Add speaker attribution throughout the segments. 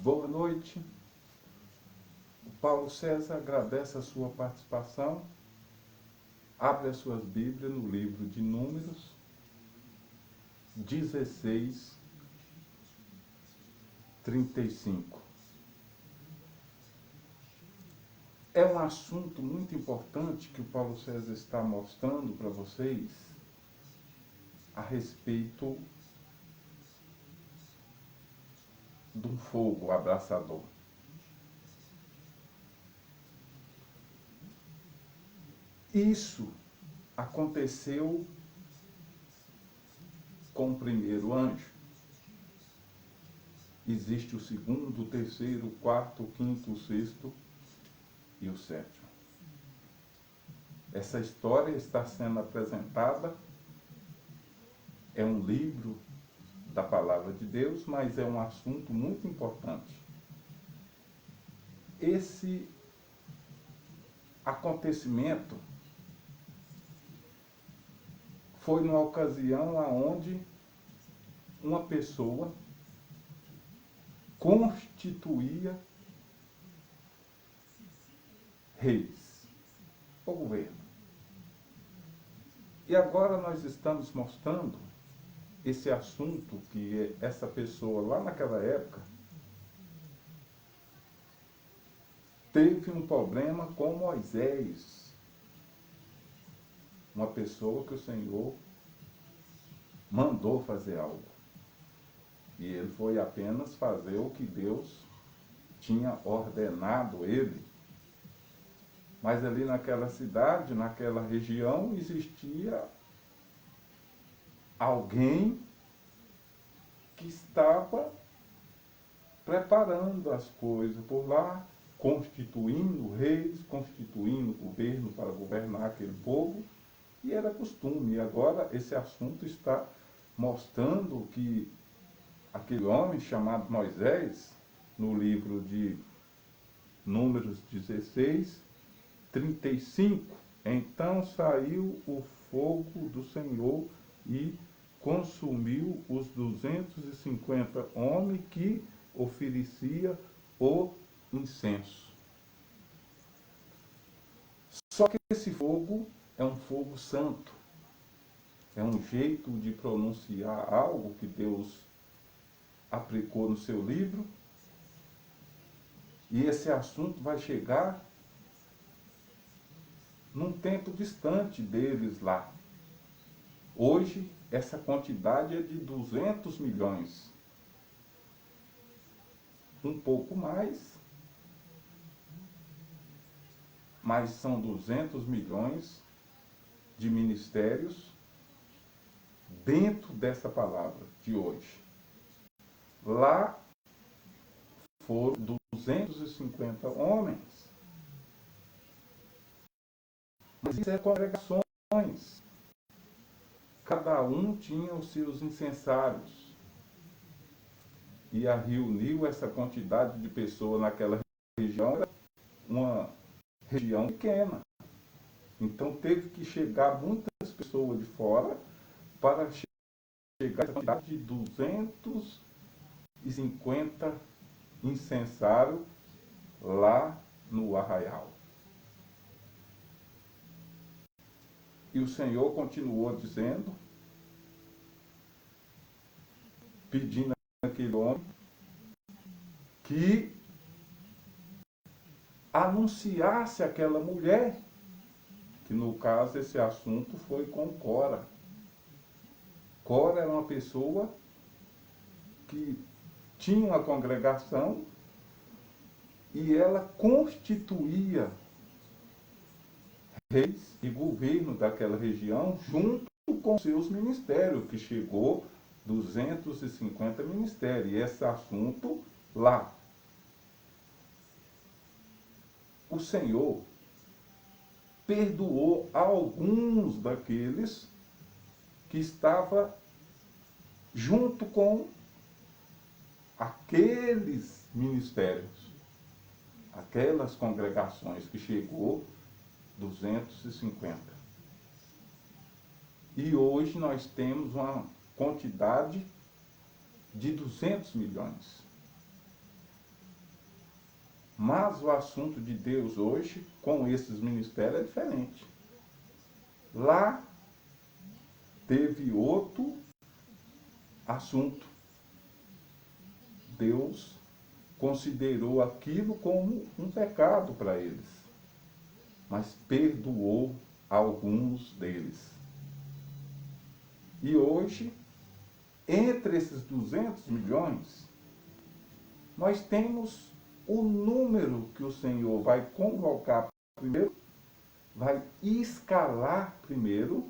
Speaker 1: Boa noite. O Paulo César agradece a sua participação. Abre as suas Bíblias no livro de Números 16, 35. É um assunto muito importante que o Paulo César está mostrando para vocês a respeito de um fogo abraçador. Isso aconteceu com o primeiro anjo. Existe o segundo, o terceiro, o quarto, o quinto, o sexto e o sétimo. Essa história está sendo apresentada, é um livro da palavra de Deus, mas é um assunto muito importante. Esse acontecimento foi numa ocasião onde uma pessoa constituía reis, o governo. E agora nós estamos mostrando esse assunto que essa pessoa lá naquela época teve um problema com Moisés, uma pessoa que o Senhor mandou fazer algo. E ele foi apenas fazer o que Deus tinha ordenado ele. Mas ali naquela cidade, naquela região, existia alguém que estava preparando as coisas por lá, constituindo reis, constituindo governo para governar aquele povo, e era costume. E agora esse assunto está mostrando que aquele homem chamado Moisés, no livro de Números 16, 35, então saiu o fogo do Senhor e consumiu os 250 homens que oferecia o incenso. Só que esse fogo é um fogo santo. É um jeito de pronunciar algo que Deus aplicou no seu livro. E esse assunto vai chegar num tempo distante deles lá. Hoje, essa quantidade é de 200 milhões. Um pouco mais, mas são 200 milhões de ministérios dentro dessa palavra de hoje. Lá foram 250 homens. Mas isso é congregações. Cada um tinha os seus incensários. E a reuniu essa quantidade de pessoas naquela região, era uma região pequena. Então teve que chegar muitas pessoas de fora para chegar a essa quantidade de 250 incensários lá no arraial. E o Senhor continuou dizendo, pedindo àquele homem que anunciasse àquela mulher, que no caso esse assunto foi com Cora. Cora era uma pessoa que tinha uma congregação e ela constituía reis e governo daquela região junto com seus ministérios, que chegou 250 ministérios. E esse assunto lá. O Senhor perdoou alguns daqueles que estavam junto com aqueles ministérios, aquelas congregações que chegou 250. E hoje nós temos uma quantidade de 200 milhões. Mas o assunto de Deus hoje, com esses ministérios, é diferente. Lá teve outro assunto. Deus considerou aquilo como um pecado para eles, mas perdoou alguns deles. E hoje, entre esses 200 milhões, nós temos o número que o Senhor vai convocar primeiro, vai escalar primeiro,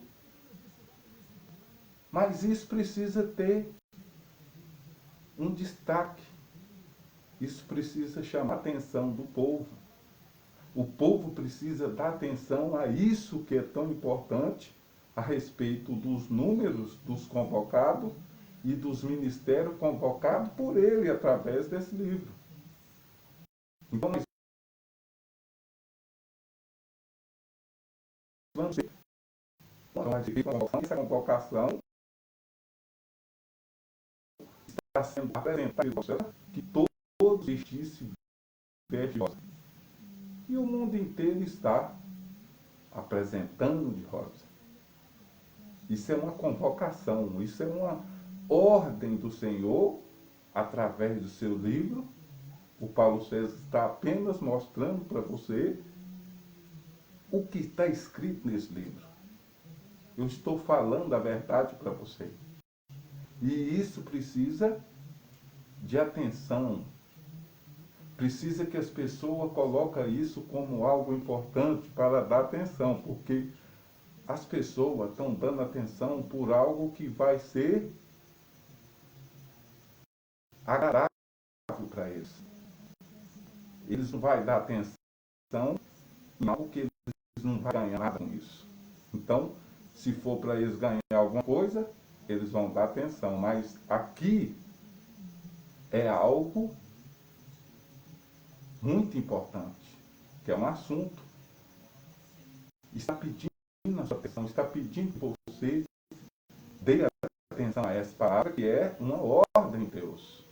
Speaker 1: mas isso precisa ter um destaque. Isso precisa chamar a atenção do povo. O povo precisa dar atenção a isso que é tão importante a respeito dos números dos convocados e dos ministérios convocados por ele através desse livro. Então, nós vamos ter essa convocação está sendo apresentada que todos vestissem veste rosa. E o mundo inteiro está apresentando de rosa. Isso é uma convocação, isso é uma ordem do Senhor, através do seu livro. O Paulo César está apenas mostrando para você o que está escrito nesse livro. Eu estou falando a verdade para você. E isso precisa de atenção. Precisa que as pessoas coloquem isso como algo importante para dar atenção, porque as pessoas estão dando atenção por algo que vai ser agradável para eles. Eles não vão dar atenção em algo que eles não vão ganhar nada com isso. Então, se for para eles ganhar alguma coisa, eles vão dar atenção. Mas aqui é algo muito importante, que é um assunto. Está pedindo a sua atenção, está pedindo que você dê atenção a essa palavra, que é uma ordem de Deus.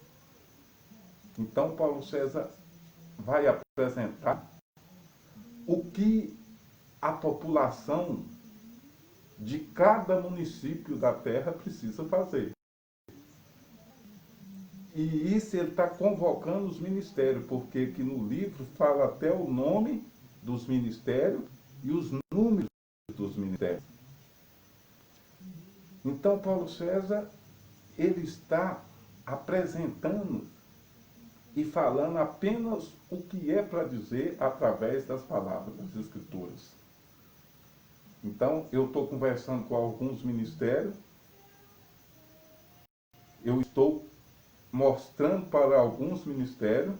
Speaker 1: Então, Paulo César vai apresentar o que a população de cada município da terra precisa fazer. E isso ele está convocando os ministérios, porque aqui no livro fala até o nome dos ministérios e os números dos ministérios. Então, Paulo César, ele está apresentando e falando apenas o que é para dizer através das palavras das Escrituras. Então, eu estou conversando com alguns ministérios, eu estou mostrando para alguns ministérios,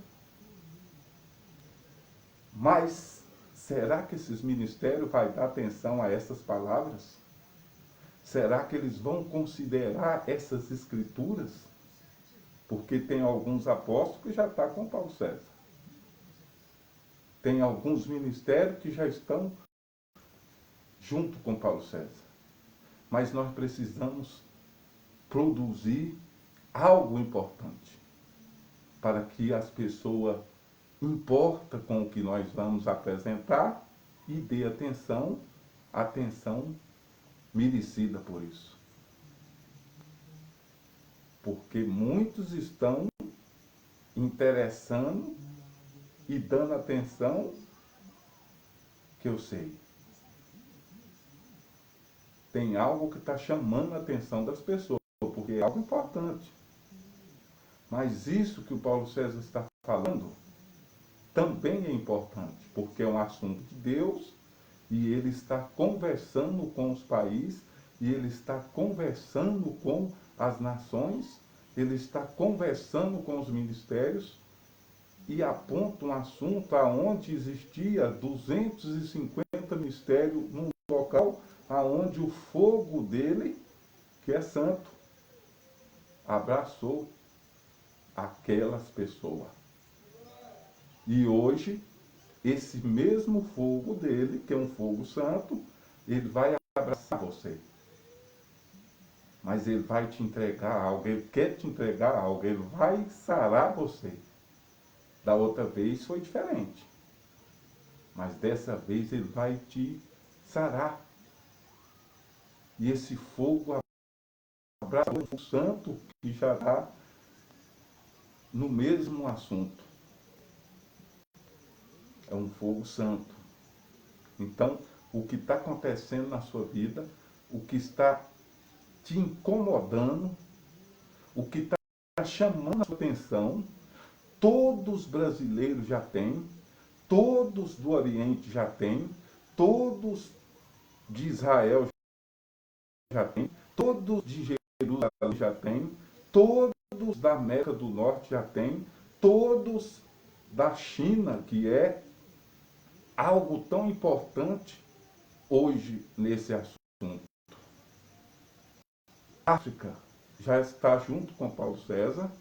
Speaker 1: mas será que esses ministérios vão dar atenção a essas palavras? Será que eles vão considerar essas escrituras? Porque tem alguns apóstolos que já estão com Paulo César. Tem alguns ministérios que já estão junto com Paulo César. Mas nós precisamos produzir algo importante para que as pessoas importem com o que nós vamos apresentar e dê atenção merecida por isso. Porque muitos estão interessando e dando atenção que eu sei. Tem algo que está chamando a atenção das pessoas, porque é algo importante. Mas isso que o Paulo César está falando também é importante, porque é um assunto de Deus e ele está conversando com os países, e ele está conversando com as nações, ele está conversando com os ministérios e aponta um assunto aonde existia 250 ministérios num local aonde o fogo dele, que é santo, abraçou aquelas pessoas. E hoje, esse mesmo fogo dele, que é um fogo santo, ele vai abraçar você. Mas ele vai te entregar algo, ele quer te entregar algo, ele vai sarar você. Da outra vez foi diferente. Mas dessa vez ele vai te sarar. E esse fogo abraça o santo que já está no mesmo assunto. É um fogo santo. Então, o que está acontecendo na sua vida, o que está te incomodando, o que está chamando a sua atenção, todos os brasileiros já têm, todos do Oriente já têm, todos de Israel já têm, todos de Jerusalém já têm, todos da América do Norte já têm, todos da China, que é algo tão importante hoje nesse assunto. A África já está junto com Paulo César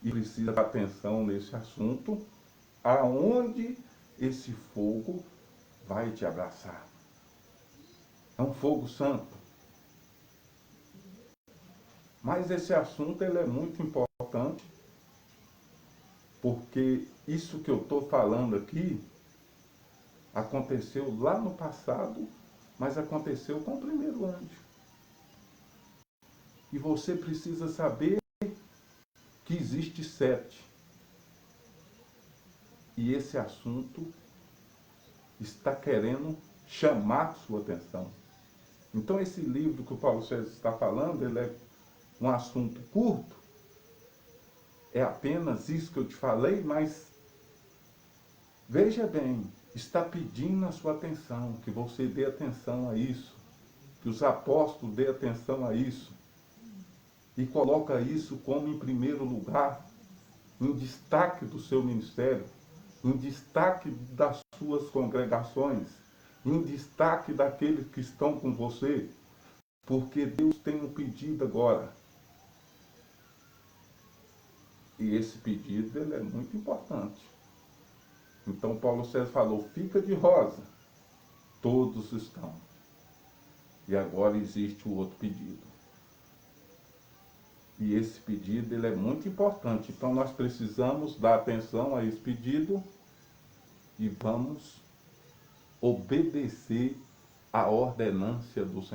Speaker 1: e precisa dar atenção nesse assunto, aonde esse fogo vai te abraçar. É um fogo santo. Mas esse assunto ele é muito importante, porque isso que eu estou falando aqui aconteceu lá no passado, mas aconteceu com o primeiro anjo. E você precisa saber que existe 7. E esse assunto está querendo chamar sua atenção. Então esse livro que o Paulo César está falando, ele é um assunto curto, é apenas isso que eu te falei, mas veja bem, está pedindo a sua atenção, que você dê atenção a isso, que os apóstolos dê atenção a isso, e coloca isso como em primeiro lugar, em destaque do seu ministério, em destaque das suas congregações, em destaque daqueles que estão com você, porque Deus tem um pedido agora. E esse pedido ele é muito importante. Então Paulo César falou, fica de rosa. Todos estão. E agora existe o outro pedido. E esse pedido ele é muito importante. Então nós precisamos dar atenção a esse pedido e vamos obedecer a ordenância do Senhor.